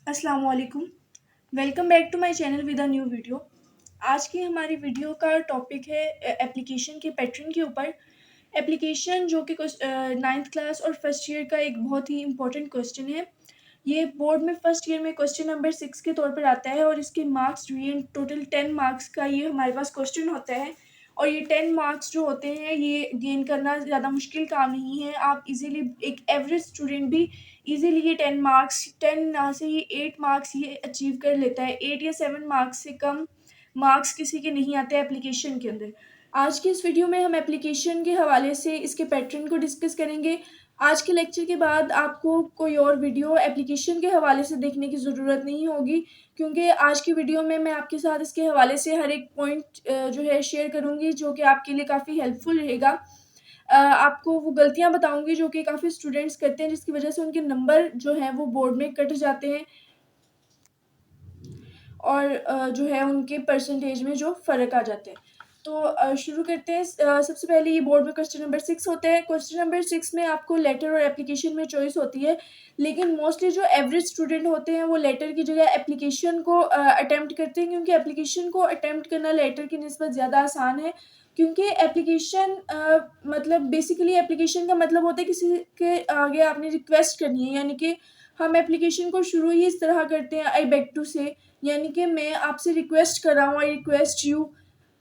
अस्सलाम वालेकुम। Welcome back to my channel with a new video. आज की हमारी वीडियो का टॉपिक है एप्लीकेशन के पैटर्न के ऊपर। एप्लीकेशन जो कि नाइन्थ क्लास और फर्स्ट ईयर का एक बहुत ही इम्पोर्टेंट क्वेश्चन है। ये बोर्ड में फर्स्ट ईयर में क्वेश्चन नंबर 6 के तौर पर आता है और इसके मार्क्स जो ये टोटल 10 मार्क्स का ये हमारे पास क्वेश्चन होता है। और ये 10 मार्क्स जो होते हैं ये गेन करना ज़्यादा मुश्किल काम नहीं है। आप इजीली एक एवरेज स्टूडेंट भी इजीली ये 10 मार्क्स 10 ना से ही 8 मार्क्स ये अचीव कर लेता है। 8 या 7 मार्क्स से कम मार्क्स किसी के नहीं आते एप्लीकेशन के अंदर। आज की इस वीडियो में हम एप्लीकेशन के हवाले से इसके पैटर्न को डिस्कस करेंगे। आज के लेक्चर के बाद आपको कोई और वीडियो एप्लीकेशन के हवाले से देखने की ज़रूरत नहीं होगी, क्योंकि आज की वीडियो में मैं आपके साथ इसके हवाले से हर एक पॉइंट जो है शेयर करूँगी, जो कि आपके लिए काफ़ी हेल्पफुल रहेगा। आपको वो गलतियाँ बताऊँगी जो कि काफ़ी स्टूडेंट्स करते हैं, जिसकी वजह से उनके नंबर जो हैं वो बोर्ड में कट जाते हैं और जो है उनके परसेंटेज में जो फ़र्क आ जाते हैं। तो शुरू करते हैं। सबसे पहले ये बोर्ड में क्वेश्चन नंबर 6 होता है। क्वेश्चन नंबर 6 में आपको लेटर और एप्लीकेशन में चॉइस होती है, लेकिन मोस्टली जो एवरेज स्टूडेंट होते हैं वो लेटर की जगह एप्लीकेशन को अटेम्प्ट करते हैं, क्योंकि एप्लीकेशन को अटेम्प्ट करना लेटर की निस्बत ज़्यादा आसान है। क्योंकि एप्लीकेशन मतलब बेसिकली एप्लीकेशन का मतलब होता है किसी के आगे आपने रिक्वेस्ट करनी है, यानी कि हम एप्लीकेशन को शुरू ही इस तरह करते हैं, आई बेग टू से, यानी कि मैं आपसे रिक्वेस्ट कर रहा हूँ, आई रिक्वेस्ट यू।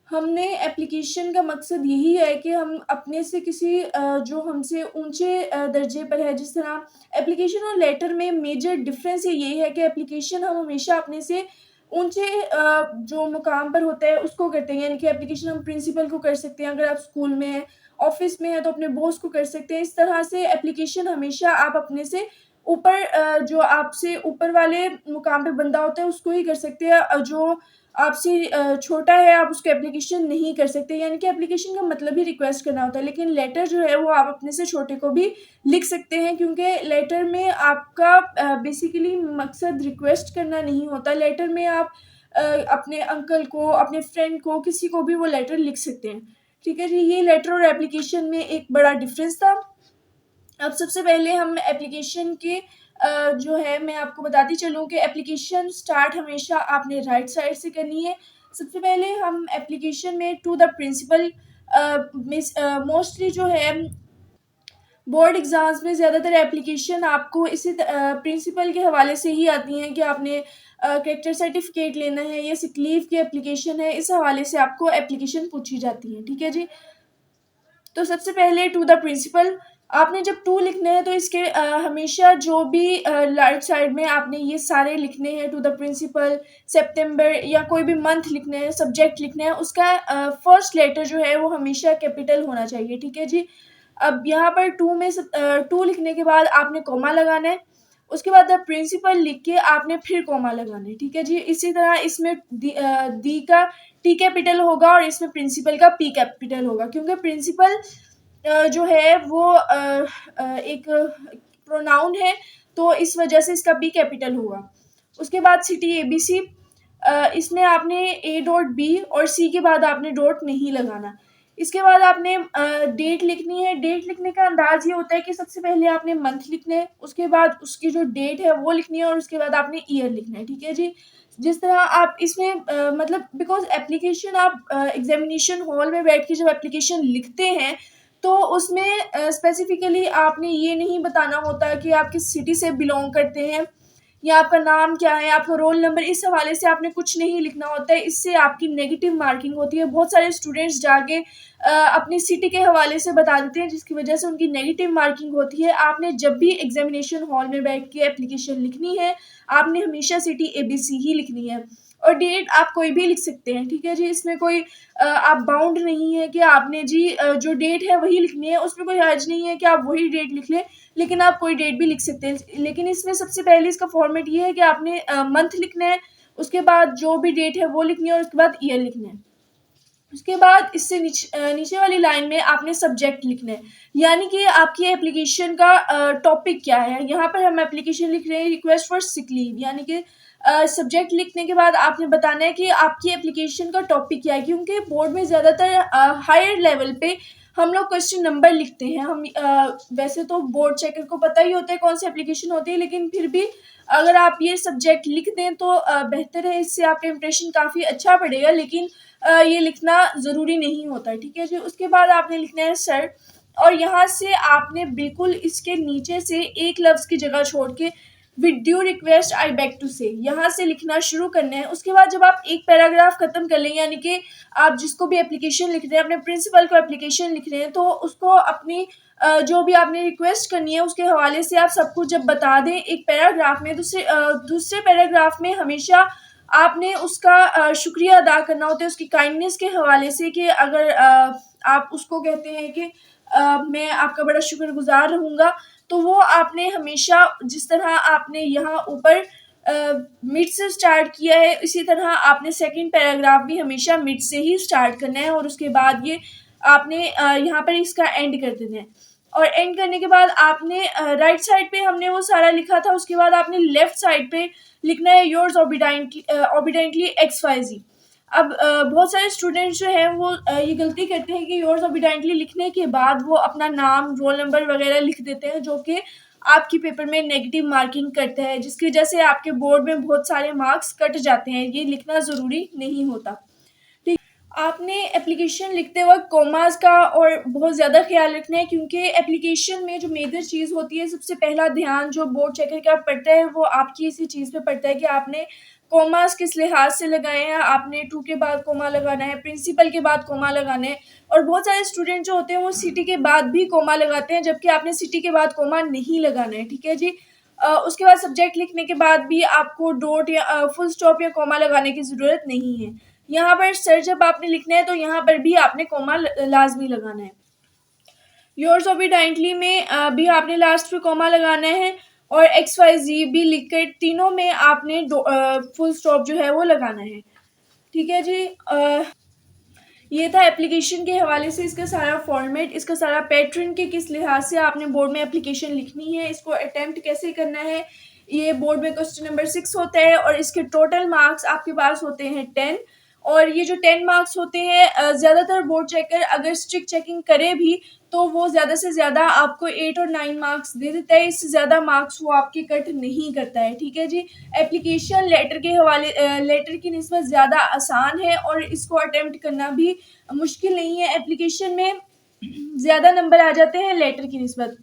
हमने एप्लीकेशन का मकसद यही है कि हम अपने से किसी जो हमसे ऊंचे दर्जे पर है, जिस तरह एप्लीकेशन और लेटर में मेजर डिफरेंस यही है कि एप्लीकेशन हम हमेशा अपने से ऊंचे जो मुकाम पर होता है उसको करते हैं, यानी कि एप्लीकेशन हम प्रिंसिपल को कर सकते हैं, अगर आप स्कूल में हैं, ऑफिस में है तो अपने बॉस को कर सकते हैं। इस तरह से एप्लीकेशन हमेशा आप अपने से ऊपर जो आपसे ऊपर वाले मुकाम पे बंदा होता है उसको ही कर सकते हैं। जो आपसे छोटा है आप उसको एप्लीकेशन नहीं कर सकते, यानी कि एप्लीकेशन का मतलब ही रिक्वेस्ट करना होता है। लेकिन लेटर जो है वो आप अपने से छोटे को भी लिख सकते हैं, क्योंकि लेटर में आपका बेसिकली मकसद रिक्वेस्ट करना नहीं होता। लेटर में आप अपने अंकल को, अपने फ्रेंड को, किसी को भी वो लेटर लिख सकते हैं। ठीक है जी, ये लेटर और एप्लीकेशन में एक बड़ा डिफरेंस था। अब सबसे पहले हम एप्लीकेशन के जो है मैं आपको बताती चलूँ कि एप्लीकेशन स्टार्ट हमेशा आपने राइट साइड से करनी है। सबसे पहले हम एप्लीकेशन में टू द प्रिंसिपल मोस्टली जो है बोर्ड एग्ज़ाम्स में ज़्यादातर एप्लीकेशन आपको इसी प्रिंसिपल के हवाले से ही आती हैं कि आपने कैरेक्टर सर्टिफिकेट लेना है या सिक लीव की एप्लीकेशन है, इस हवाले से आपको एप्लीकेशन पूछी जाती है। ठीक है जी। तो सबसे पहले टू द प्रिंसिपल आपने जब टू लिखना है तो इसके हमेशा जो भी राइट साइड में आपने ये सारे लिखने हैं, टू द प्रिंसिपल, सितंबर या कोई भी मंथ लिखना है, सब्जेक्ट लिखना है, उसका फर्स्ट लेटर जो है वो हमेशा कैपिटल होना चाहिए। ठीक है जी। अब यहाँ पर टू में टू लिखने के बाद आपने कॉमा लगाना है, उसके बाद द प्रिंसिपल लिख के आपने फिर कॉमा लगाना है। ठीक है जी। इसी तरह इसमें दी का टी कैपिटल होगा और इसमें प्रिंसिपल का पी कैपिटल होगा, क्योंकि प्रिंसिपल जो है वो एक प्रोनाउन है, तो इस वजह से इसका बी कैपिटल होगा। उसके बाद सिटी एबीसी, इसमें आपने ए डॉट बी और सी के बाद आपने डॉट नहीं लगाना। इसके बाद आपने डेट लिखनी है। डेट लिखने का अंदाज ये होता है कि सबसे पहले आपने मंथ लिखना है, उसके बाद उसकी जो डेट है वो लिखनी है और उसके बाद आपने ईयर लिखना है। ठीक है जी। जिस तरह आप इसमें मतलब बिकॉज एप्लीकेशन आप एग्जामिनेशन हॉल में बैठ के जब एप्लीकेशन लिखते हैं तो उसमें स्पेसिफिकली आपने ये नहीं बताना होता कि आप किस सिटी से बिलोंग करते हैं या आपका नाम क्या है, आपका रोल नंबर, इस हवाले से आपने कुछ नहीं लिखना होता है। इससे आपकी नेगेटिव मार्किंग होती है। बहुत सारे स्टूडेंट्स जाके अपनी सिटी के हवाले से बता देते हैं, जिसकी वजह से उनकी नेगेटिव मार्किंग होती है। आपने जब भी एग्जामिनेशन हॉल में बैठ के एप्लीकेशन लिखनी है, आपने हमेशा सिटी एबीसी ही लिखनी है और डेट आप कोई भी लिख सकते हैं। ठीक है जी। इसमें कोई आप बाउंड नहीं है कि आपने जी जो डेट है वही लिखनी है, उसमें कोई हर्ज नहीं है कि आप वही डेट लिख लें, लेकिन आप कोई डेट भी लिख सकते हैं। लेकिन इसमें सबसे पहले इसका फॉर्मेट ये है कि आपने मंथ लिखना है, उसके बाद जो भी डेट है वो लिखनी है और उसके बाद ईयर लिखना है। उसके बाद इससे नीचे वाली लाइन में आपने सब्जेक्ट लिखना है, यानी कि आपकी एप्लीकेशन का टॉपिक क्या है। यहाँ पर हम एप्लीकेशन लिख रहे हैं रिक्वेस्ट फॉर सिक लीव, यानी कि सब्जेक्ट लिखने के बाद आपने बताना है कि आपकी एप्लीकेशन का टॉपिक क्या है, क्योंकि बोर्ड में ज़्यादातर हायर लेवल पे हम लोग क्वेश्चन नंबर लिखते हैं। हम वैसे तो बोर्ड चेकर को पता ही होता है कौन सी एप्लीकेशन होती है, लेकिन फिर भी अगर आप ये सब्जेक्ट लिख दें तो बेहतर है, इससे आपका इम्प्रेशन काफ़ी अच्छा पड़ेगा। लेकिन ये लिखना ज़रूरी नहीं होता, ठीक है जी। उसके बाद आपने लिखना है सर, और यहाँ से आपने बिल्कुल इसके नीचे से एक लफ्ज़ की जगह छोड़ के with due request I beg to से यहाँ से लिखना शुरू करना है। उसके बाद जब आप एक पैराग्राफ खत्म कर लें, यानी कि आप जिसको भी एप्लीकेशन लिख रहे हैं, अपने प्रिंसिपल को एप्लीकेशन लिख रहे हैं, तो उसको अपनी जो भी आपने रिक्वेस्ट करनी है उसके हवाले से आप सब कुछ जब बता दें एक पैराग्राफ में, दूसरे पैराग्राफ में हमेशा आपने उसका शुक्रिया अदा करना होता है उसकी काइंडनेस के हवाले से, कि अगर आप उसको कहते हैं कि मैं आपका बड़ा शुक्रगुजार रहूँगा, तो वो आपने हमेशा जिस तरह आपने यहाँ ऊपर मिड से स्टार्ट किया है, इसी तरह आपने सेकंड पैराग्राफ भी हमेशा मिड से ही स्टार्ट करना है, और उसके बाद ये आपने यहाँ पर इसका एंड कर देना है। और एंड करने के बाद आपने राइट साइड पे हमने वो सारा लिखा था, उसके बाद आपने लेफ्ट साइड पे लिखना है योर्स ओबीडेंटली XYZ। अब बहुत सारे स्टूडेंट्स जो हैं वो ये गलती करते हैं कि योर्स ओबीडेंटली लिखने के बाद वो अपना नाम, रोल नंबर वगैरह लिख देते हैं, जो कि आपकी पेपर में नेगेटिव मार्किंग करता है, जिसकी वजह से आपके बोर्ड में बहुत सारे मार्क्स कट जाते हैं। ये लिखना ज़रूरी नहीं होता। आपने एप्लीकेशन लिखते वक्त कोमास का और बहुत ज़्यादा ख्याल रखना है, क्योंकि एप्लीकेशन में जो मेजर चीज़ होती है, सबसे पहला ध्यान जो बोर्ड चेकर का पड़ता है वो आपकी इसी चीज़ पे पड़ता है कि आपने कोमास किस लिहाज से लगाए हैं। आपने टू के बाद कोमा लगाना है, प्रिंसिपल के बाद कोमा लगाना है, और बहुत सारे स्टूडेंट जो होते हैं वो सिटी के बाद भी कोमा लगाते हैं, जबकि आपने सिटी के बाद कोमा नहीं लगाना है, ठीक है जी। उसके बाद सब्जेक्ट लिखने के बाद भी आपको डॉट या फुल स्टॉप या कोमा लगाने की ज़रूरत नहीं है। यहाँ पर सर जब आपने लिखना है तो यहाँ पर भी आपने कोमा लाजमी लगाना है। योर्स ओबीडेंटली में भी आपने लास्ट पे कोमा लगाना है, और XYZ भी लिखकर तीनों में आपने फुल स्टॉप जो है वो लगाना है, ठीक है जी। ये था एप्लीकेशन के हवाले से इसका सारा फॉर्मेट, इसका सारा पैटर्न के किस लिहाज से आपने बोर्ड में एप्लीकेशन लिखनी है, इसको अटेम्प्ट कैसे करना है। ये बोर्ड में क्वेश्चन नंबर 6 होता है, और इसके टोटल मार्क्स आपके पास होते हैं 10। और ये जो 10 मार्क्स होते हैं, ज़्यादातर बोर्ड चेकर अगर स्ट्रिक्ट चेकिंग करे भी तो वो ज़्यादा से ज़्यादा आपको 8 और 9 मार्क्स दे देता है, इससे ज़्यादा मार्क्स वो आपके कट नहीं करता है, ठीक है जी। एप्लीकेशन लेटर के हवाले लेटर की निस्बत ज़्यादा आसान है, और इसको अटेम्प्ट करना भी मुश्किल नहीं है। एप्लीकेशन में ज़्यादा नंबर आ जाते हैं लेटर की निस्बत।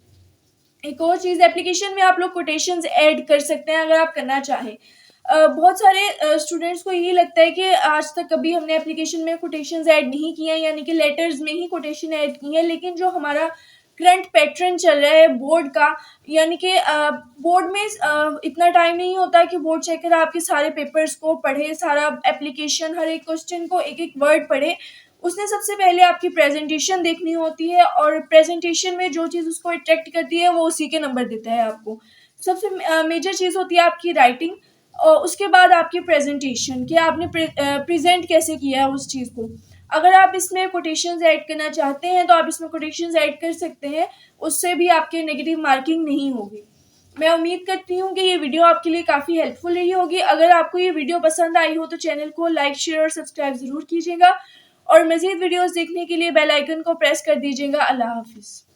एक और चीज़, एप्लीकेशन में आप लोग कोटेशंस ऐड कर सकते हैं अगर आप करना चाहें। बहुत सारे स्टूडेंट्स को ये लगता है कि आज तक कभी हमने एप्लीकेशन में कोटेशंस ऐड नहीं किए हैं, यानी कि लेटर्स में ही कोटेशन ऐड की है। लेकिन जो हमारा करंट पैटर्न चल रहा है बोर्ड का, यानी कि बोर्ड में इतना टाइम नहीं होता कि बोर्ड चेकर आपके सारे पेपर्स को पढ़े, सारा एप्लीकेशन, हर एक क्वेश्चन को एक एक वर्ड पढ़े। उसने सबसे पहले आपकी प्रेजेंटेशन देखनी होती है, और प्रेजेंटेशन में जो चीज़ उसको अट्रैक्ट करती है वो उसी के नंबर देता है आपको। सबसे मेजर चीज़ होती है आपकी राइटिंग, और उसके बाद आपकी प्रेजेंटेशन, कि आपने प्रेजेंट कैसे किया है उस चीज़ को। अगर आप इसमें कोटेशंस ऐड करना चाहते हैं तो आप इसमें कोटेशंस ऐड कर सकते हैं, उससे भी आपके नेगेटिव मार्किंग नहीं होगी। मैं उम्मीद करती हूँ कि ये वीडियो आपके लिए काफ़ी हेल्पफुल रही होगी। अगर आपको ये वीडियो पसंद आई हो तो चैनल को लाइक, शेयर और सब्सक्राइब ज़रूर कीजिएगा, और मज़ीद वीडियोस देखने के लिए बेल आइकन को प्रेस कर दीजिएगा। अल्लाह हाफिज़।